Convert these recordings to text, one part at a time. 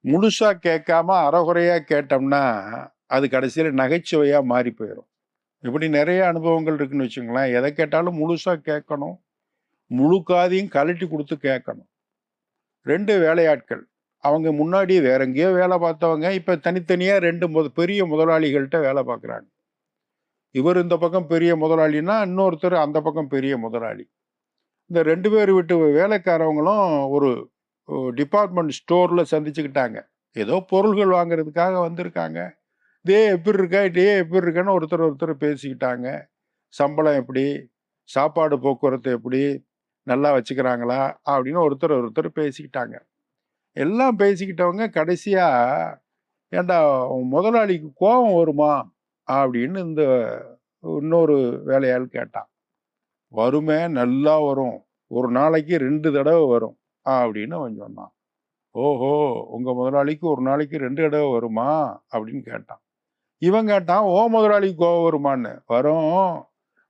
முழுசா கேட்காம அரைகுறையா கேட்டோம்னா, அது கடைசியில நகைச்சுவையா மாறி போயிரும். இப்படி நெறைய அனுபவங்கள் இருக்குன்னு வச்சுக்கங்களேன். எத கேட்டாலும் முழுசா கேட்கணும். முழு காதையும் கழட்டி குடுத்து கேட்கணும். 2 வேலையாட்கள். அவங்க முன்னாடி வேற எங்கேயோ வேலை பார்த்தவங்க, இப்ப தனித்தனியா 2 பெரிய முதலாளிகள்ட்ட வேலை பார்க்குறாங்க. இவர் இந்த பக்கம் பெரிய முதலாளின்னா, இன்னொருத்தர் அந்த பக்கம் பெரிய முதலாளி. இந்த 2 பேர் வீட்டு வேலைக்காரவங்களும் ஒரு டிபார்ட்மெண்ட் ஸ்டோர்ல சந்திச்சுக்கிட்டாங்க. ஏதோ பொருள்கள் வாங்குறதுக்காக வந்திருக்காங்க. "டேய் எப்புடி இருக்க? டேய் எப்புடி இருக்கன்னு?" ஒருத்தர் பேசிக்கிட்டாங்க. "சம்பளம் எப்படி? சாப்பாடு, போக்குவரத்து எப்படி? நல்லா வச்சுக்கிறாங்களா?" அப்படின்னு ஒருத்தர் பேசிக்கிட்டாங்க. எல்லாம் பேசிக்கிட்டவங்க கடைசியா, "ஏன்டா உன் முதலாளிக்கு கோவம் வருமா?" அப்படின்னு இந்த இன்னொரு வேலையாள் கேட்டான். "வருமே, நல்லா வரும். ஒரு நாளைக்கு 2 தடவ வரும்." அப்படின்னு அவன் சொன்னான். "ஓஹோ! உங்க முதலாளிக்கு ஒரு நாளைக்கு 2 தடவ வருமா?" அப்படின்னு கேட்டான். இவன் கேட்டான், "உன் முதலாளிக்கு கோவம் வருமான்னு?" "வரும்.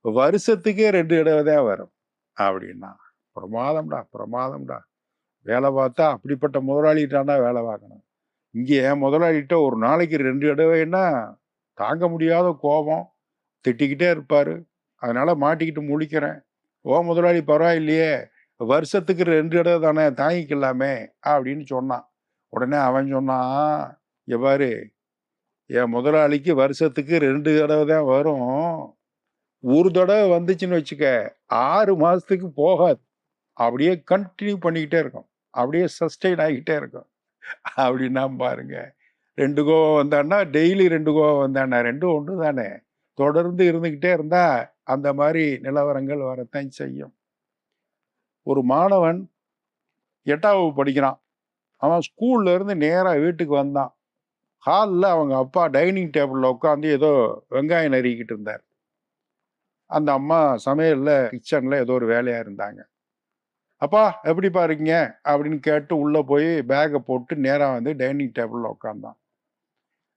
வருஷத்துக்கே 2 தடவ தான் வரும்." அப்படின்னான். பிரமாதம்டா, பிரமாதம்டா. வேலை பார்த்தா அப்படிப்பட்ட முதலாளிகிட்டதான்டா வேலை பார்க்கணும். இங்க என் முதலாளிட்ட ஒரு நாளைக்கு 2 தடவைன்னா தாங்க முடியாத கோபம். திட்டிக்கிட்டே இருப்பாரு. அதனால மாட்டிக்கிட்டு முழிக்கிறேன். "உன் முதலாளி பரவாயில்லையே, வருஷத்துக்கு 2 தடவ தானே, தாங்கிக்கலாமே." அப்படின்னு சொன்னான். உடனே அவன் சொன்னான், "இங்க பாரு, என் முதலாளிக்கு வருஷத்துக்கு 2 தடவ தான் வரும். ஒரு தடவ வந்துச்சுன்னு வச்சுக்க, 6 மாசத்துக்கு போகாது. அப்படியே கன்டின்யூ பண்ணிக்கிட்டே இருக்கும். அப்படியே சஸ்டெயின் ஆகிட்டே இருக்கும்." அப்படின்னா பாருங்க. 2 கோவம் வந்தான்னா, டெய்லி 2 கோவம் வந்தான்னா, 2ம் ஒண்ணு தானே. தொடர்ந்து இருந்துகிட்டே இருந்தா, அந்த மாரி நிலவரங்கள் வரத்தான் செய்யும். ஒரு மாணவன் 8ஆம் வகுப்பு படிக்கிறான். அவன் ஸ்கூல்ல இருந்து நேரா வீட்டுக்கு வந்தான். ஹால்ல அவங்க அப்பா டைனிங் டேபிள்ல உட்காந்து ஏதோ வெங்காயம் நறுக்கிட்டு இருந்தார். அந்த அம்மா சமையல்ல கிச்சன்ல ஏதோ ஒரு வேலையா இருந்தாங்க. "அப்பா எப்படிப்பா இருக்கீங்க?" அப்படின்னு கேட்டு உள்ள போய் பேக்க போட்டு நேரா வந்து டைனிங் டேபிள்ல உட்கார்ந்தான்.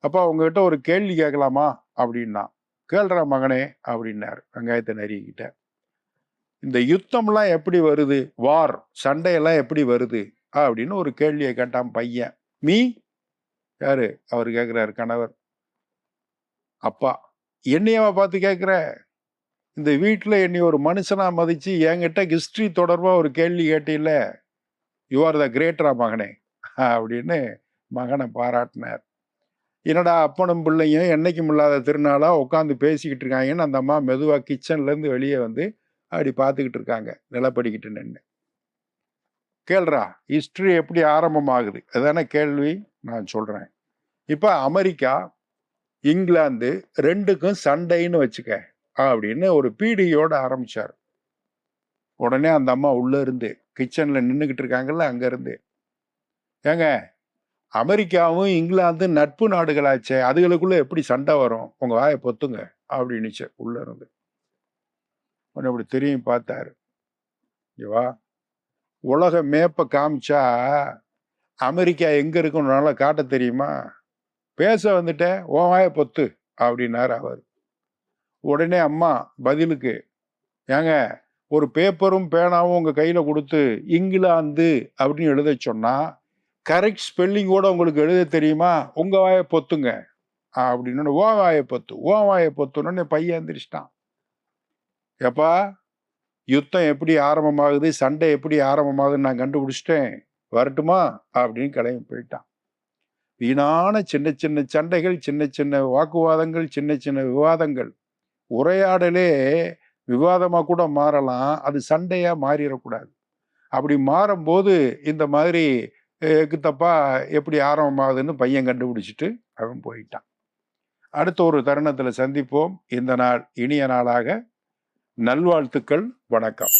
"அப்பா உங்ககிட்ட ஒரு கேள்வி கேட்கலாமா?" அப்படின்னான். "கேளுடா மகனே" அப்படின்னாரு வெங்காயத்த நறுக்கிக்கிட்டு. "இந்த யுத்தம்லாம் எப்படி வருது? வார், சண்டையெல்லாம் எப்படி வருது?" அப்படின்னு ஒரு கேள்விய கேட்டான் பையன். "மீ?" யாரு? அவரு கேட்கிறாரு கணவர். அப்பா. "என்னையவா பார்த்து கேட்கிற? இந்த வீட்ல என்னைய ஒரு மனுஷனா மதிச்சு என்கிட்ட ஹிஸ்டரி தொடர்பா ஒரு கேள்வி கேட்டீல்ல? யூ ஆர் த கிரேட்ரா மகனே" அப்படின்னு மகன பாராட்டினார். என்னடா அப்பனும் பிள்ளையும் என்னைக்கும் இல்லாத திருநாளா உட்காந்து பேசிக்கிட்டு இருக்காங்கன்னு அந்த அம்மா மெதுவா கிச்சன்ல இருந்து வெளியே வந்து அப்படி பார்த்துக்கிட்டு இருக்காங்க, நிலப்படிக்கிட்டு நின்று. "கேள்றா, ஹிஸ்டரி எப்படி ஆரம்பமாகுது? அதானே கேள்வி. நான் சொல்றேன். இப்ப அமெரிக்கா, இங்கிலாந்து 2க்கும் சண்டைன்னு வச்சுக்க" அப்படின்னு ஒரு பீடிகையோட ஆரம்பிச்சாரு. உடனே அந்த அம்மா உள்ள இருந்து கிச்சன்ல நின்னுகிட்டு இருக்காங்கல்ல, அங்க இருந்து, "ஏங்க, அமெரிக்காவும் இங்கிலாந்தும் நட்பு நாடுகளாச்சே, அதுகளுக்குள்ள எப்படி சண்டை வரும்? உங்க வாயை பொத்துங்க" அப்படின்னுச்சு உள்ள இருந்து. உடனே அப்படி திரும்பி பார்த்தாரு. "இங்க வா, உலக மேப்ப காமிச்சா அமெரிக்கா எங்க இருக்குன்னு உன்னால காட்ட தெரியுமா? பேச வந்துட்ட, உன் வாயை பொத்து" அப்படின்னாரு அவர். உடனே அம்மா பதிலுக்கு, "ஏங்க, ஒரு பேப்பரும் பேனாவும் உங்க கையில கொடுத்து இங்கிலாந்து அப்படின்னு எழுத சொன்னா, கரெக்ட் ஸ்பெல்லிங்கோட உங்களுக்கு எழுத தெரியுமா? உங்க வாயை பொத்துங்க" அப்படின்னு. "ஓ வாயை பொத்து, ஓ வாயை பொத்துன்னு" பையன் எந்திரிச்சிட்டான். "எப்பா, யுத்தம் எப்படி ஆரம்பமாகுது, சண்டை எப்படி ஆரம்பமாகுதுன்னு நான் கண்டுபிடிச்சிட்டேன். வரட்டுமா?" அப்படின்னு கிளம்பி போயிட்டான். வீணான சின்ன சின்ன சண்டைகள், சின்ன சின்ன வாக்குவாதங்கள், சின்ன சின்ன விவாதங்கள், உரையாடலே விவாதமா கூட மாறலாம். அது சண்டையா மாறிறக்கூடாது. அப்படி மாறும்போது இந்த மாதிரி எக்கு தப்பா எப்படி ஆரம்பமாகுதுன்னு பையன் கண்டுபிடிச்சிட்டு அவன் போயிட்டான். அடுத்த ஒரு தருணத்துல சந்திப்போம். இந்த நாள் இனிய நாளாக. நல்வாழ்த்துக்கள். வணக்கம்.